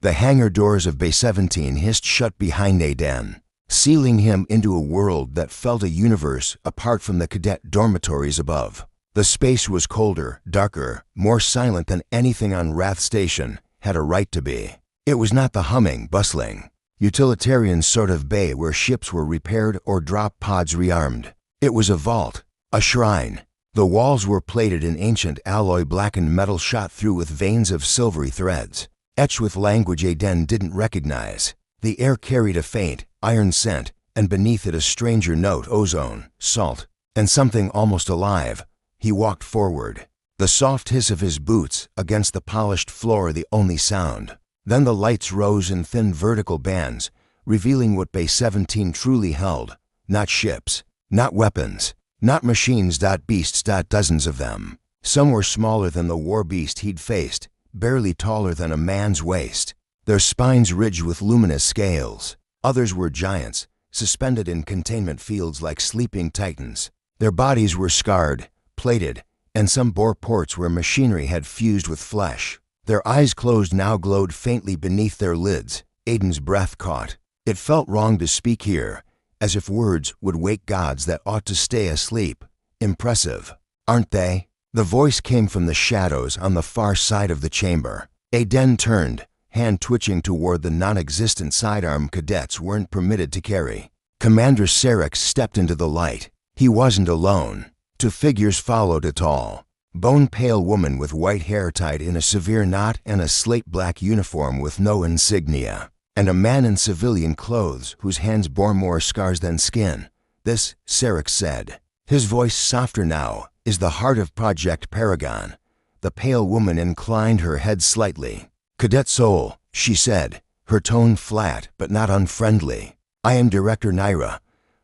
The hangar doors of Bay 17 hissed shut behind Aiden, sealing him into a world that felt a universe apart from the cadet dormitories above. The space was colder, darker, more silent than anything on Wrath Station had a right to be. It was not the humming, bustling, utilitarian sort of bay where ships were repaired or drop pods rearmed. It was a vault, a shrine. The walls were plated in ancient alloy blackened metal shot through with veins of silvery threads, etched with language Aiden didn't recognize. The air carried a faint, iron scent, and beneath it a stranger note: ozone, salt, and something almost alive. He walked forward, the soft hiss of his boots against the polished floor the only sound. Then the lights rose in thin vertical bands, revealing what Bay 17 truly held. Not ships, not weapons, not machines. Beasts. Dozens of them. Some were smaller than the war beast he'd faced, barely taller than a man's waist, their spines ridged with luminous scales. Others were giants, suspended in containment fields like sleeping titans. Their bodies were scarred, plated, and some bore ports where machinery had fused with flesh. Their eyes closed now glowed faintly beneath their lids. Aiden's breath caught. It felt wrong to speak here, as if words would wake gods that ought to stay asleep. Impressive, aren't they? The voice came from the shadows on the far side of the chamber. Aiden turned, hand twitching toward the non-existent sidearm cadets weren't permitted to carry. Commander Sarek stepped into the light. He wasn't alone. 2 figures followed: a tall, bone-pale woman with white hair tied in a severe knot and a slate-black uniform with no insignia, and a man in civilian clothes whose hands bore more scars than skin. This, Sarek said, his voice softer now, is the heart of Project Paragon. The pale woman inclined her head slightly. Cadet Soul, she said, her tone flat but not unfriendly. I am Director Naira.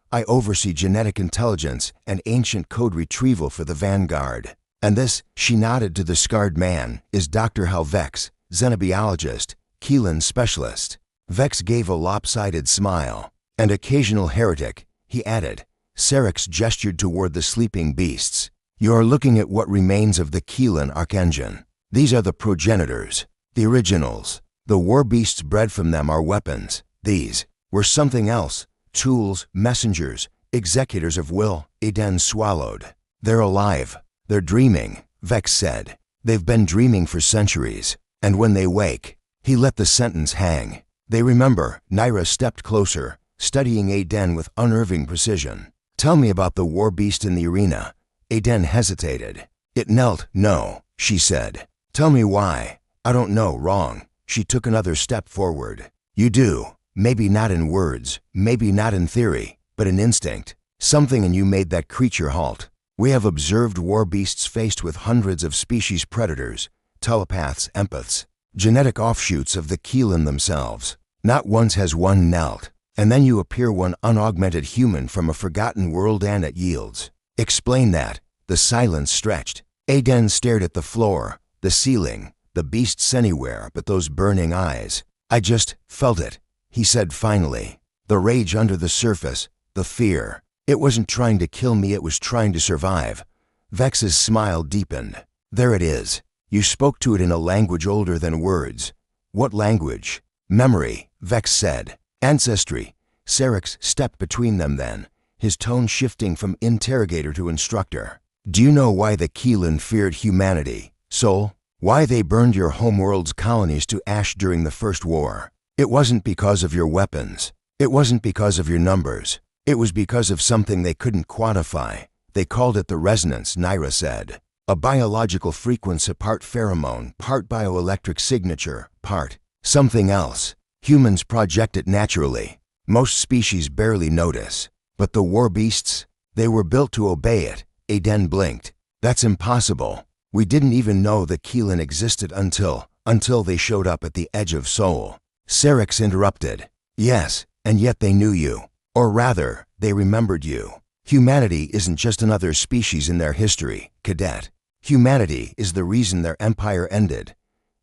I oversee genetic intelligence and ancient code retrieval for the Vanguard. And this, she nodded to the scarred man, is Dr. Hal Vex, xenobiologist, Keelan specialist. Vex gave a lopsided smile. And occasional heretic, he added. Sarek gestured toward the sleeping beasts. You're looking at what remains of the Keelan Archengine. These are the progenitors, the originals. The war beasts bred from them are weapons. These were something else. Tools, messengers, executors of will. Aiden swallowed. They're alive. They're dreaming, Vex said. They've been dreaming for centuries. And when they wake, he let the sentence hang. They remember. Naira stepped closer, studying Aiden with unnerving precision. Tell me about the war beast in the arena. Aiden hesitated. It knelt. No, she said. Tell me why. I don't know. Wrong. She took another step forward. You do. Maybe not in words, maybe not in theory, but in instinct. Something in you made that creature halt. We have observed war beasts faced with hundreds of species predators, telepaths, empaths, genetic offshoots of the Keelan themselves. Not once has one knelt, and then you appear one unaugmented human from a forgotten world and it yields. Explain that. The silence stretched. Aiden stared at the floor, the ceiling, the beasts anywhere but those burning eyes. I just felt it, he said finally. The rage under the surface, the fear. It wasn't trying to kill me, it was trying to survive. Vex's smile deepened. There it is. You spoke to it in a language older than words. What language? Memory, Vex said. Ancestry. Syrinx stepped between them then, his tone shifting from interrogator to instructor. Do you know why the Keelan feared humanity, Soul? Why they burned your homeworld's colonies to ash during the First War? It wasn't because of your weapons. It wasn't because of your numbers. It was because of something they couldn't quantify. They called it the resonance, Naira said. A biological frequency, part pheromone, part bioelectric signature, part something else. Humans project it naturally. Most species barely notice. But the war beasts, they were built to obey it. Aiden blinked. That's impossible. We didn't even know the Keelan existed until they showed up at the edge of Soul. Syrinx interrupted. Yes, and yet they knew you. Or rather, they remembered you. Humanity isn't just another species in their history, Cadet. Humanity is the reason their empire ended.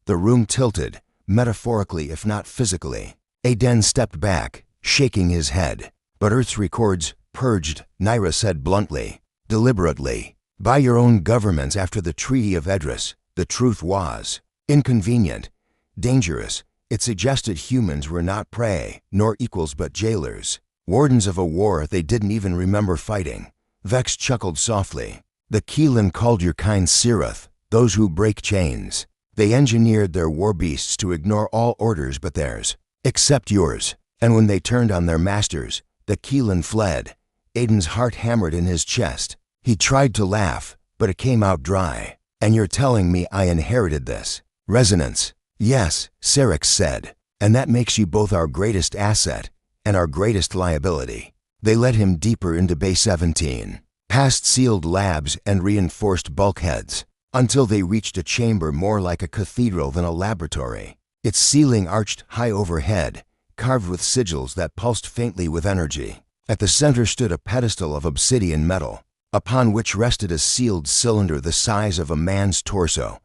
The room tilted, metaphorically if not physically. Aiden stepped back, shaking his head. But Earth's records purged, Naira said bluntly, deliberately. By your own governments after the Treaty of Edris, the truth was inconvenient, dangerous. It suggested humans were not prey, nor equals but jailers. Wardens of a war they didn't even remember fighting. Vex chuckled softly. The Keelan called your kind Sirath, those who break chains. They engineered their war beasts to ignore all orders but theirs, except yours. And when they turned on their masters, the Keelan fled. Aiden's heart hammered in his chest. He tried to laugh, but it came out dry. And you're telling me I inherited this? Resonance. Yes, Syrinx said. And that makes you both our greatest asset and our greatest liability. They led him deeper into Bay 17, past sealed labs and reinforced bulkheads, until they reached a chamber more like a cathedral than a laboratory. Its ceiling arched high overhead, carved with sigils that pulsed faintly with energy. At the center stood a pedestal of obsidian metal, upon which rested a sealed cylinder the size of a man's torso.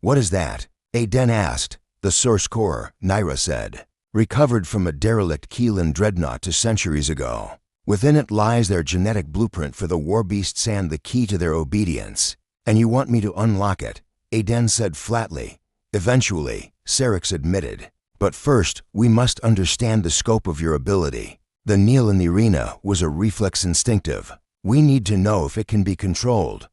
What is that? Aiden asked. The source core, Naira said. Recovered from a derelict Keelan dreadnought 2 centuries ago. Within it lies their genetic blueprint for the war beasts and the key to their obedience. And you want me to unlock it? Aiden said flatly. Eventually, Syrinx admitted. But first, we must understand the scope of your ability. The kneel in the arena was a reflex instinctive. We need to know if it can be controlled.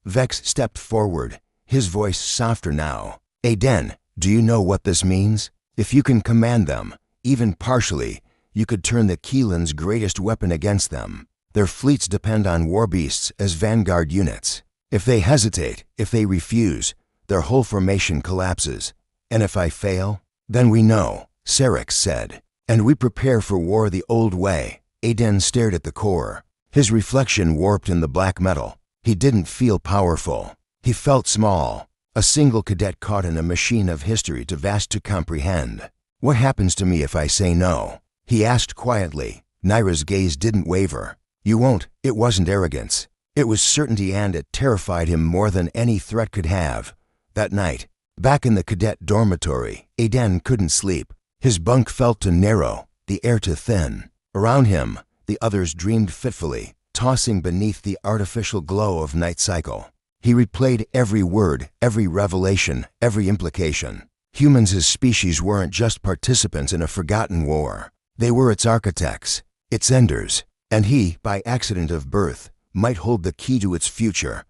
Vex stepped forward, his voice softer now. Aiden, do you know what this means? If you can command them, even partially, you could turn the Keelan's greatest weapon against them. Their fleets depend on war beasts as vanguard units. If they hesitate, if they refuse, their whole formation collapses. And if I fail, then we know, Syrinx said. And we prepare for war the old way. Aiden stared at the core. His reflection warped in the black metal. He didn't feel powerful. He felt small. A single cadet caught in a machine of history too vast to comprehend. What happens to me if I say no? He asked quietly. Naira's gaze didn't waver. You won't. It wasn't arrogance. It was certainty, and it terrified him more than any threat could have. That night, back in the cadet dormitory, Aiden couldn't sleep. His bunk felt too narrow, the air too thin. Around him, the others dreamed fitfully, tossing beneath the artificial glow of night cycle. He replayed every word, every revelation, every implication. Humans as species weren't just participants in a forgotten war. They were its architects, its enders, and he, by accident of birth, might hold the key to its future.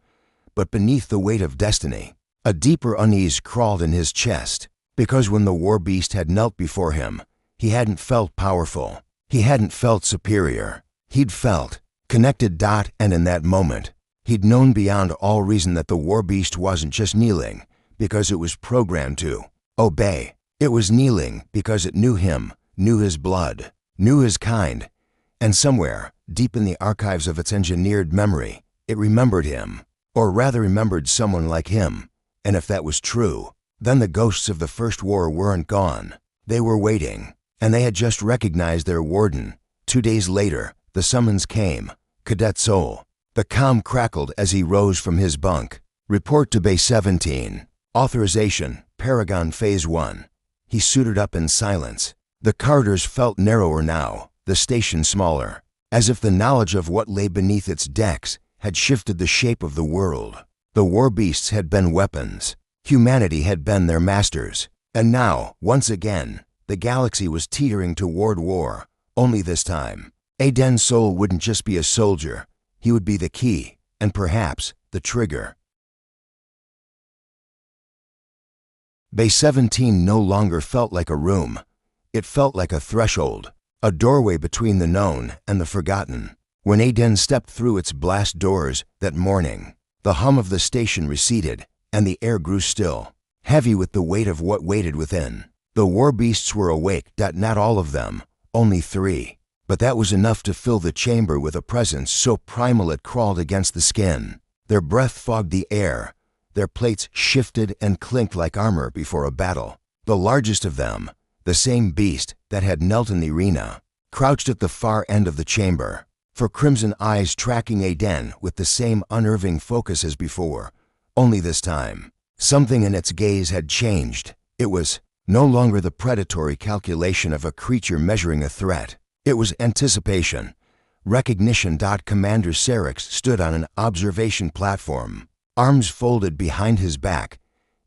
But beneath the weight of destiny, a deeper unease crawled in his chest, because when the war beast had knelt before him, He hadn't felt powerful. He hadn't felt superior. He'd felt connected. And in that moment, he'd known beyond all reason that the war beast wasn't just kneeling because it was programmed to obey. It was kneeling because it knew him, knew his blood, knew his kind, and somewhere, deep in the archives of its engineered memory, it remembered him, or rather remembered someone like him. And if that was true, then the ghosts of the First War weren't gone. They were waiting, and they had just recognized their warden. 2 days later, the summons came. Cadet Soul. The comm crackled as he rose from his bunk. Report to Bay 17. Authorization, Paragon Phase 1. He suited up in silence. The corridors felt narrower now, the station smaller, as if the knowledge of what lay beneath its decks had shifted the shape of the world. The war beasts had been weapons. Humanity had been their masters. And now, once again, the galaxy was teetering toward war. Only this time, Aden Soul wouldn't just be a soldier. He would be the key, and perhaps the trigger. Bay 17 no longer felt like a room. It felt like a threshold, a doorway between the known and the forgotten. When Aden stepped through its blast doors that morning, the hum of the station receded, and the air grew still, heavy with the weight of what waited within. The war beasts were awake. Not all of them, only 3. But that was enough to fill the chamber with a presence so primal it crawled against the skin. Their breath fogged the air. Their plates shifted and clinked like armor before a battle. The largest of them, the same beast that had knelt in the arena, crouched at the far end of the chamber, for crimson eyes tracking Aden with the same unnerving focus as before. Only this time, something in its gaze had changed. It was no longer the predatory calculation of a creature measuring a threat. It was anticipation, recognition. Commander Serix stood on an observation platform, arms folded behind his back.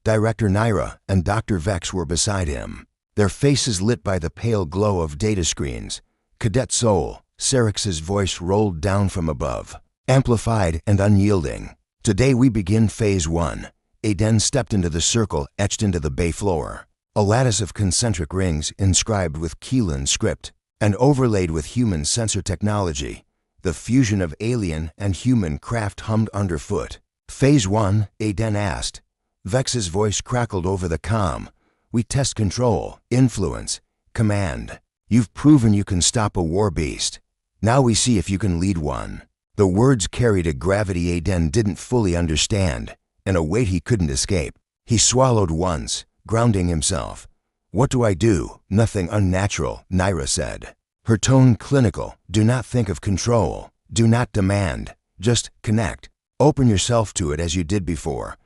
Director Naira and Dr. Vex were beside him, their faces lit by the pale glow of data screens. Cadet Soul, Serix's voice rolled down from above, amplified and unyielding. Today we begin Phase 1. Aden stepped into the circle etched into the bay floor, a lattice of concentric rings inscribed with Keelan script and overlaid with human sensor technology. The fusion of alien and human craft hummed underfoot. Phase 1, Aden asked. Vex's voice crackled over the comm. We test control, influence, command. You've proven you can stop a war beast. Now we see if you can lead one. The words carried a gravity Aden didn't fully understand, and a weight he couldn't escape. He swallowed once, grounding himself. What do I do? Nothing unnatural, Naira said. Her tone clinical. Do not think of control. Do not demand. Just connect. Open yourself to it as you did before.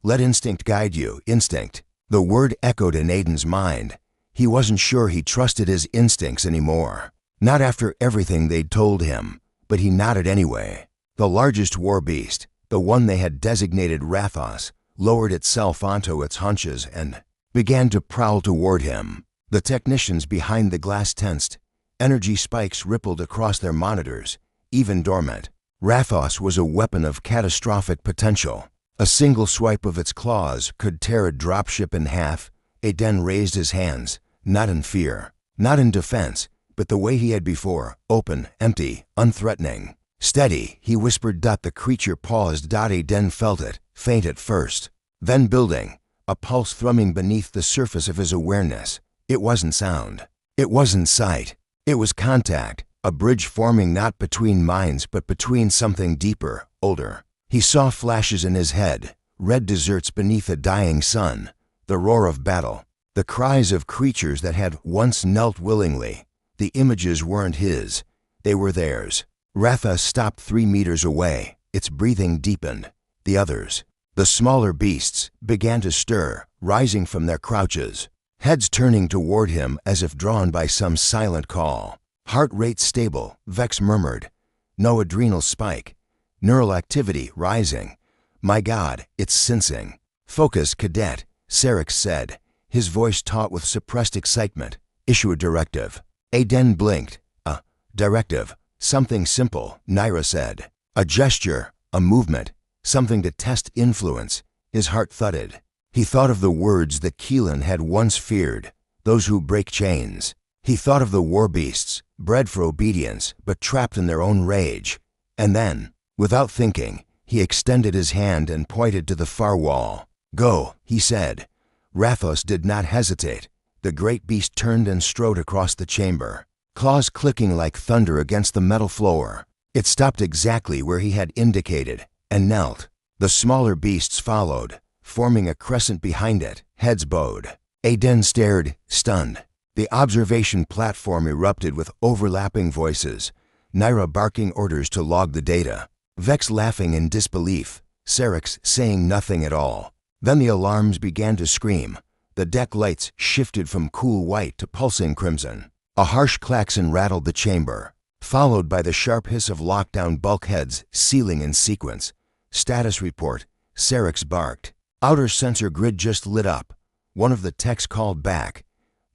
Let instinct guide you. Instinct. The word echoed in Aden's mind. He wasn't sure he trusted his instincts anymore. Not after everything they'd told him, but he nodded anyway. The largest war beast, the one they had designated Rathos, lowered itself onto its haunches and began to prowl toward him. The technicians behind the glass tensed. Energy spikes rippled across their monitors, even dormant. Rathos was a weapon of catastrophic potential. A single swipe of its claws could tear a dropship in half. Aden raised his hands, not in fear, not in defense, but the way he had before, open, empty, unthreatening. Steady, he whispered. The creature paused. Aden felt it, faint at first, then building, a pulse thrumming beneath the surface of his awareness. It wasn't sound. It wasn't sight. It was contact, a bridge forming not between minds but between something deeper, older. He saw flashes in his head, red deserts beneath a dying sun, the roar of battle, the cries of creatures that had once knelt willingly. The images weren't his, they were theirs. Ratha stopped 3 meters away, its breathing deepened. The others, the smaller beasts, began to stir, rising from their crouches, heads turning toward him as if drawn by some silent call. Heart rate stable, Vex murmured. No adrenal spike. Neural activity rising. My God, it's sensing. Focus, Cadet, Serix said, his voice taut with suppressed excitement. Issue a directive. Aden blinked. A directive. Something simple, Naira said. A gesture, a movement, something to test influence. His heart thudded. He thought of the words that Keelan had once feared, those who break chains. He thought of the war beasts, bred for obedience, but trapped in their own rage. And then, without thinking, he extended his hand and pointed to the far wall. "Go," he said. Rathos did not hesitate. The great beast turned and strode across the chamber, claws clicking like thunder against the metal floor. It stopped exactly where he had indicated, and knelt. The smaller beasts followed, forming a crescent behind it, heads bowed. Aiden stared, stunned. The observation platform erupted with overlapping voices, Naira barking orders to log the data, Vex laughing in disbelief, Syrinx saying nothing at all. Then the alarms began to scream. The deck lights shifted from cool white to pulsing crimson. A harsh klaxon rattled the chamber, followed by the sharp hiss of lockdown bulkheads sealing in sequence. "Status report," Syrinx barked. Outer sensor grid just lit up. One of the techs called back.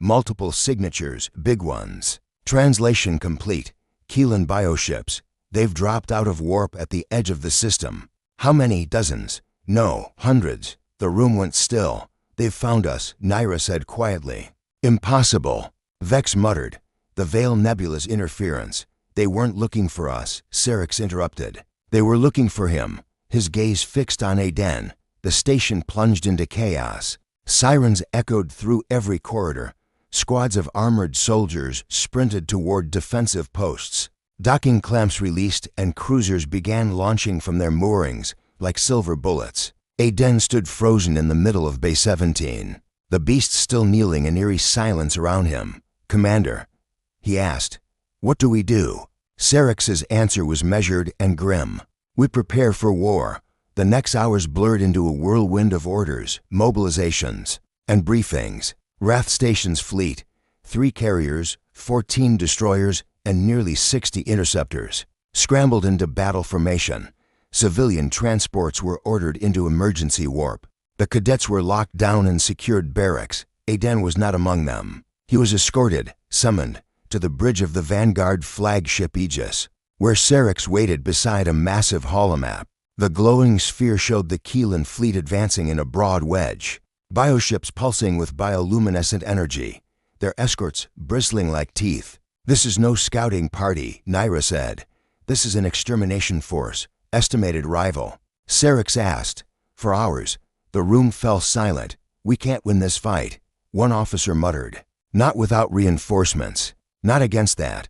"Multiple signatures, big ones. Translation complete. Keelan bioships. They've dropped out of warp at the edge of the system." "How many? Dozens?" "No, hundreds." The room went still. "They've found us," Naira said quietly. "Impossible," Vex muttered. "The Veil Nebula's interference. They weren't looking for us," Syrinx interrupted. "They were looking for him." His gaze fixed on Aiden. The station plunged into chaos. Sirens echoed through every corridor. Squads of armored soldiers sprinted toward defensive posts. Docking clamps released and cruisers began launching from their moorings like silver bullets. Aiden stood frozen in the middle of Bay 17, the beasts still kneeling in eerie silence around him. "Commander," he asked, "what do we do?" Syrinx's answer was measured and grim. "We prepare for war." The next hours blurred into a whirlwind of orders, mobilizations, and briefings. Wrath Station's fleet, 3 carriers, 14 destroyers, and nearly 60 interceptors, scrambled into battle formation. Civilian transports were ordered into emergency warp. The cadets were locked down in secured barracks. Aiden was not among them. He was escorted, summoned, to the bridge of the Vanguard flagship Aegis, where Syrinx waited beside a massive holomap. The glowing sphere showed the Keelan fleet advancing in a broad wedge, bioships pulsing with bioluminescent energy, their escorts bristling like teeth. "This is no scouting party," Naira said. "This is an extermination force, estimated rival." Syrinx asked. For hours, the room fell silent. "We can't win this fight," one officer muttered. "Not without reinforcements. Not against that."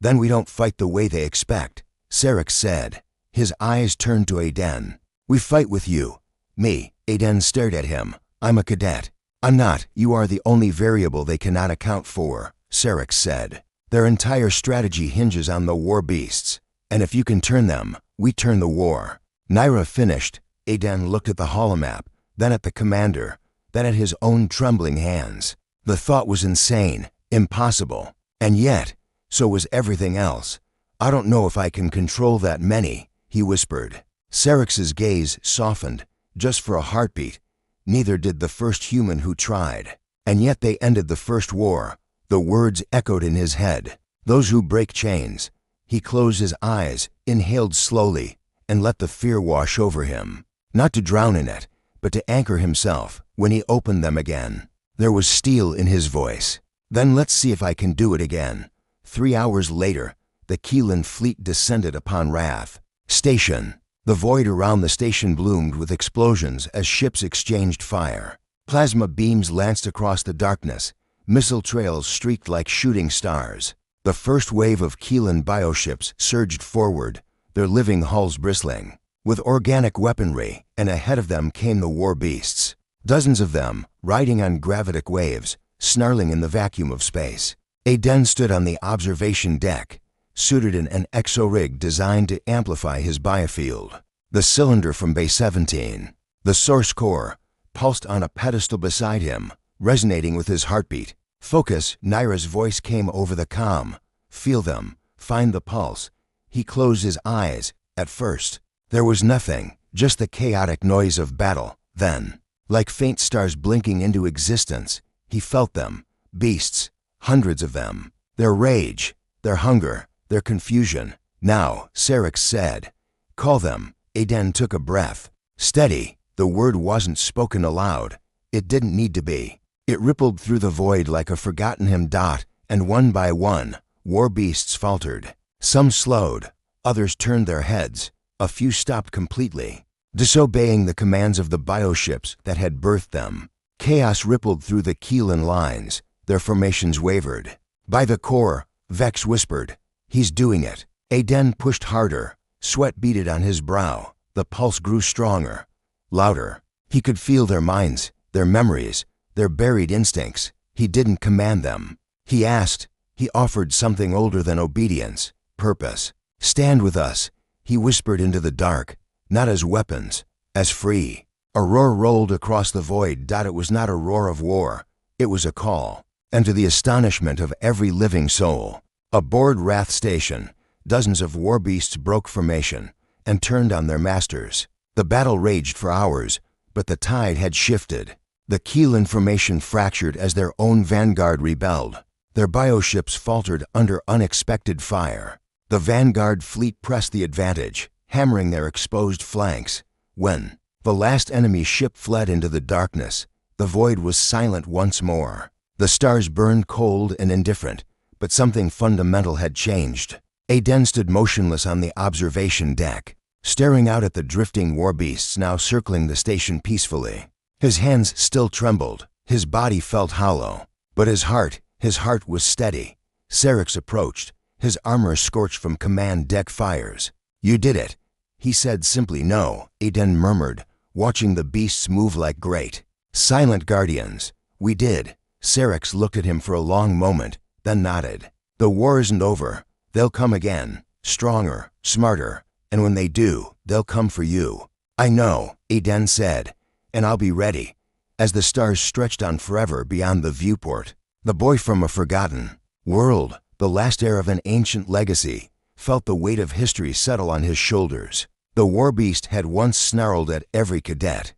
"Then we don't fight the way they expect," Syrinx said. His eyes turned to Aiden. "We fight with you." "Me?" Aiden stared at him. "I'm a cadet." "I'm not. You are the only variable they cannot account for," Syrinx said. "Their entire strategy hinges on the war beasts. And if you can turn them, we turn the war." Naira finished. Aiden looked at the holomap, then at the commander, then at his own trembling hands. The thought was insane, impossible. And yet, so was everything else. "I don't know if I can control that many," he whispered. Syrinx's gaze softened, just for a heartbeat. Neither did the first human who tried. And yet they ended the first war. The words echoed in his head. "Those who break chains." He closed his eyes, inhaled slowly, and let the fear wash over him. Not to drown in it, but to anchor himself when he opened them again. There was steel in his voice. "Then let's see if I can do it again." 3 hours later, the Keelan fleet descended upon Wrath Station. The void around the station bloomed with explosions as ships exchanged fire. Plasma beams lanced across the darkness. Missile trails streaked like shooting stars. The first wave of Keelan bioships surged forward, their living hulls bristling with organic weaponry, and ahead of them came the war beasts. Dozens of them, riding on gravitic waves, snarling in the vacuum of space. Aiden stood on the observation deck, suited in an exo-rig designed to amplify his biofield. The cylinder from Bay 17, the source core, pulsed on a pedestal beside him, resonating with his heartbeat. "Focus," Naira's voice came over the comm. "Feel them. Find the pulse." He closed his eyes. At first, there was nothing, just the chaotic noise of battle. Then, like faint stars blinking into existence, he felt them. Beasts, hundreds of them. Their rage, their hunger, their confusion. "Now," Syrinx said. "Call them." Aiden took a breath. "Steady." The word wasn't spoken aloud. It didn't need to be. It rippled through the void like a forgotten hymn dot and one by one, war beasts faltered. Some slowed, others turned their heads, a few stopped completely, disobeying the commands of the bioships that had birthed them. Chaos rippled through the Keelan lines, their formations wavered. By the core, Vex whispered, "He's doing it." Aden pushed harder, sweat beaded on his brow, the pulse grew stronger, louder. He could feel their minds, their memories, their buried instincts. He didn't command them. He asked, he offered something older than obedience, purpose. "Stand with us," he whispered into the dark, not as weapons, as free. A roar rolled across the void. It was not a roar of war, it was a call. And to the astonishment of every living soul, aboard Wrath Station, dozens of war beasts broke formation and turned on their masters. The battle raged for hours, but the tide had shifted. The Keelan formation fractured as their own vanguard rebelled. Their bioships faltered under unexpected fire. The vanguard fleet pressed the advantage, hammering their exposed flanks. When the last enemy ship fled into the darkness, the void was silent once more. The stars burned cold and indifferent, but something fundamental had changed. Aden stood motionless on the observation deck, staring out at the drifting war beasts now circling the station peacefully. His hands still trembled, his body felt hollow, but his heart was steady. Syrinx approached, his armor scorched from command deck fires. "You did it," he said simply. "No," Aden murmured, watching the beasts move like great, silent guardians. "We did." Syrinx looked at him for a long moment, then nodded. "The war isn't over. They'll come again, stronger, smarter, and when they do, they'll come for you." "I know," Aden said, "and I'll be ready." As the stars stretched on forever beyond the viewport, the boy from a forgotten world, the last heir of an ancient legacy, felt the weight of history settle on his shoulders. The war beast had once snarled at every cadet,